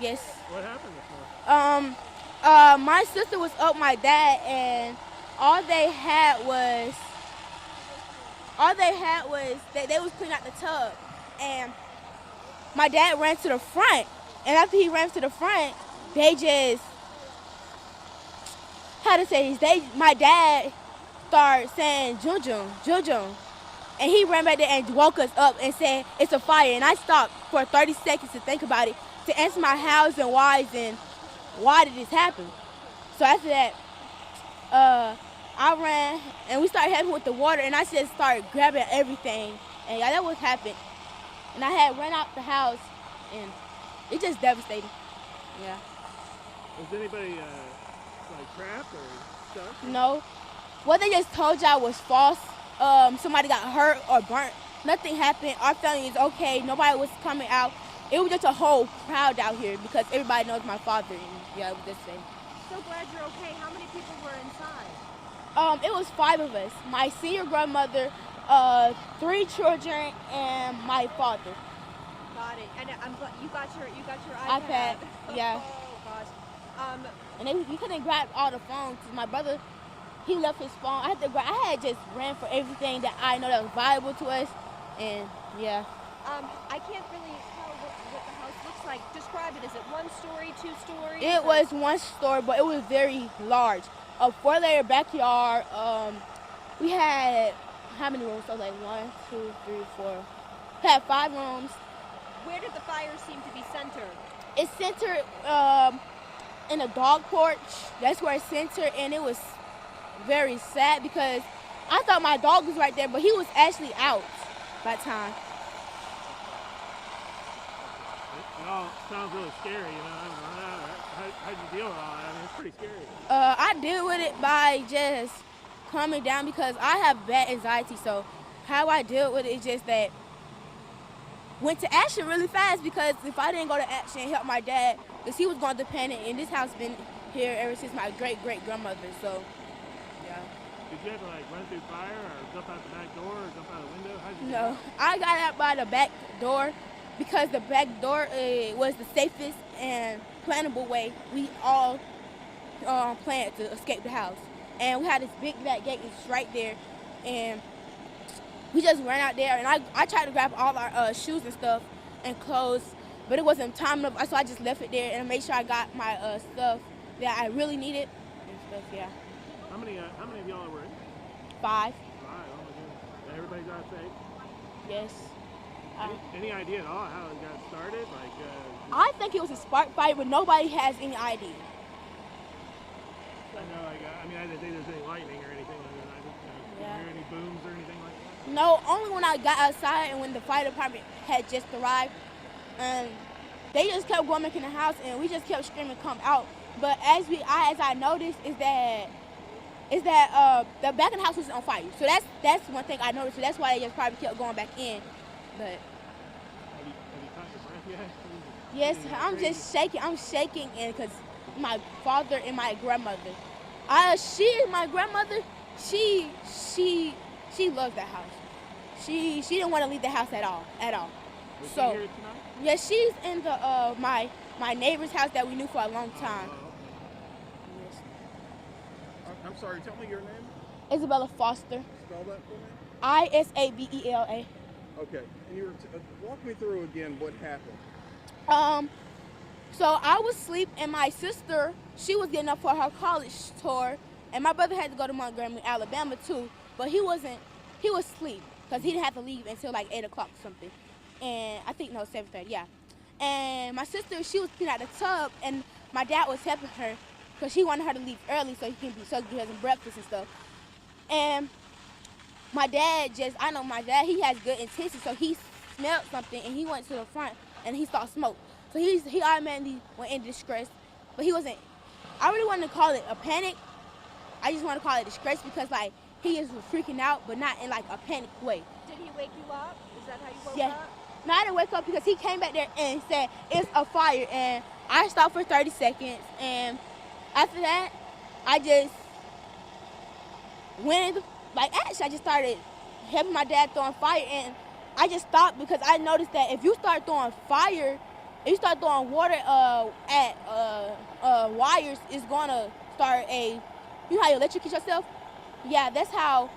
Yes. What happened this morning? My sister was up my dad, and all they had was they was cleaning out the tub, and my dad ran to the front, and after he ran to the front, they just how to say this? My dad started saying Jujun, Jujun, and he ran back there and woke us up and said it's a fire, and I stopped for 30 seconds to think about it, to answer my hows and whys and why did this happen. So after that, I ran and we started helping with the water, and I just started grabbing everything, and yeah, that was happened. And I had run out the house, and it just devastating. Yeah. Was anybody like trapped or stuck? No, what they just told y'all was false. Somebody got hurt or burnt. Nothing happened. Our family is okay. Nobody was coming out. It was just a whole crowd out here because everybody knows my father. And yeah, it was just same. So glad you're okay. How many people were inside? It was 5 of us. My senior grandmother, 3 children, and my father. Got it. And I'm glad you got your iPad. Yeah. Oh gosh. And we couldn't grab all the phones. My brother, he left his phone. I had just ran for everything that I know that was valuable to us, and yeah. I can't really tell what the house looks like. Describe it. Is it 1 story, 2 stories? It was 1 story, but it was very large. A 4-layer backyard. We had how many rooms? So like 1, 2, 3, 4. We had 5 rooms. Where did the fire seem to be centered? It's centered in a dog porch. That's where it's centered, and it was very sad because I thought my dog was right there, but he was actually out by the time. It all sounds really scary, you know. I don't know. How'd you deal with all that? I mean, it's pretty scary. I deal with it by just calming down because I have bad anxiety. So how I deal with it is just that went to action really fast, because if I didn't go to action and help my dad, because he was going to panic, and this house been here ever since my great-great-grandmother. So yeah. Did you have to like run through fire or jump out the back door or jump out the window? How'd you do No, that? I got out by the back door because the back door was the safest and plannable way. We all planned to escape the house, and we had this big back gate that's right there, and we just ran out there, and I tried to grab all our shoes and stuff and clothes, but it wasn't time enough, so I just left it there and made sure I got my stuff that I really needed and stuff. Yeah. How many of y'all were in? 5. 5. Oh my goodness. Everybody's out safe. Yes. Any idea at all how it got started? Like. I think it was a spark fire, but nobody has any idea. I know, like, I didn't think there was any lightning or anything like that. I didn't hear any booms or anything like that. No, only when I got outside and when the fire department had just arrived, and they just kept going back in the house, and we just kept screaming, "Come out!" But as I noticed is that the back of the house was on fire. So that's one thing I noticed. So that's why they just probably kept going back in. But Have you caught your breath yet? yes, I'm just shaking. I'm shaking, and because my father and my grandmother. My grandmother. She loves that house. She didn't want to leave the house at all. Was So she here tonight? yeah, she's in the my neighbor's house that we knew for a long time. Okay. Yes. I'm sorry, tell me your name. Isabella Foster. Spell that for me. Isabella. Okay. And you were walk me through again what happened. So I was asleep, and my sister, she was getting up for her college tour, and my brother had to go to Montgomery, Alabama too, but he was asleep because he didn't have to leave until like 8 o'clock or something, and I think no 7:30, yeah. And my sister, she was cleaning out the tub, and my dad was helping her because he wanted her to leave early so he can be so get some breakfast and stuff. And my dad I know my dad, he has good intentions, so he smelled something and he went to the front and he saw smoke. So he automatically went into distress, but he wasn't. I really wanted to call it a panic. I just want to call it distress because like he is freaking out, but not in like a panic way. Did he wake you up? Is that how you woke Yeah. up? No, I didn't wake up because he came back there and said it's a fire, and I stopped for 30 seconds, and after that, I just went into like action. I just started helping my dad throwing fire, and I just stopped because I noticed that if you start throwing fire, if you start throwing water at wires, it's gonna start a, you know how you electrocute yourself? Yeah, that's how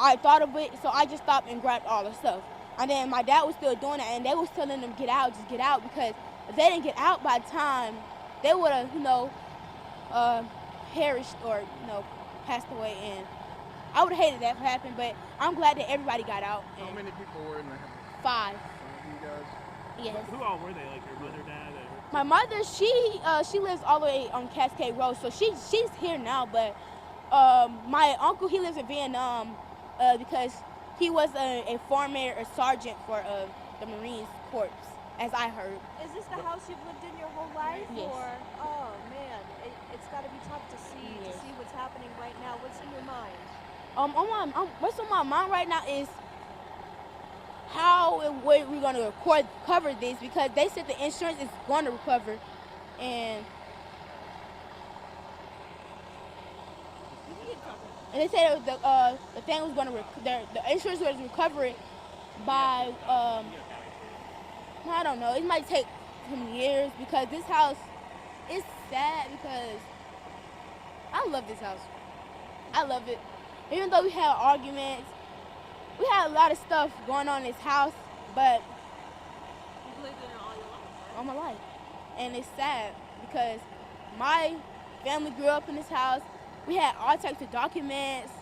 I thought of it. So I just stopped and grabbed all the stuff. And then my dad was still doing that, and they was telling them get out, just get out, because if they didn't get out by the time, they would have, uh, perished or passed away. And I would have hated that to happen, but I'm glad that everybody got out. How many people were in the house? 5. 5 of you guys? Yes. Who all were they? Like your mother, dad? My mother, she lives all the way on Cascade Road, so she's here now. But my uncle, he lives in Vietnam because he was a former sergeant for the Marines Corps, as I heard. Is this the house you've lived in your whole life? Yes. Or, oh man, it's got to be tough to see Yes. what's happening right now. What's in your mind? What's on my mind right now is how and what we're gonna cover this, because they said the insurance is going to recover, and they said the thing was gonna the insurance was recover it by I don't know. It might take some years, because this house is sad, because I love this house. I love it. Even though we had arguments, we had a lot of stuff going on in this house, but You've lived in it all your life, all my life. And it's sad because my family grew up in this house. We had all types of documents.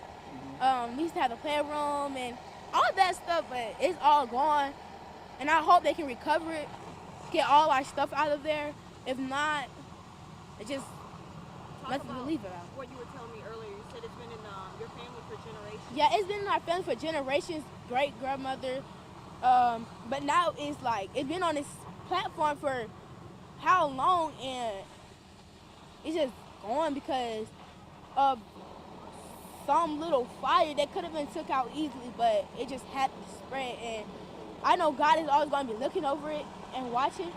We used to have a playroom and all that stuff, but it's all gone. And I hope they can recover it, get all our stuff out of there. If not, it just let's leave it out. What you were telling me earlier, you said it's been in your family for generations. Yeah, it's been in our family for generations, great grandmother. But now it's like, it's been on this platform for how long, and it's just gone because of some little fire that could have been took out easily, but it just had to spread. And I know God is always going to be looking over it and watching,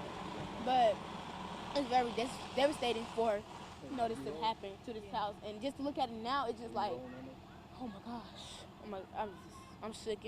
but it's very devastating for this to happen to this house. And just to look at it now, it's just like, oh my gosh, I'm shook.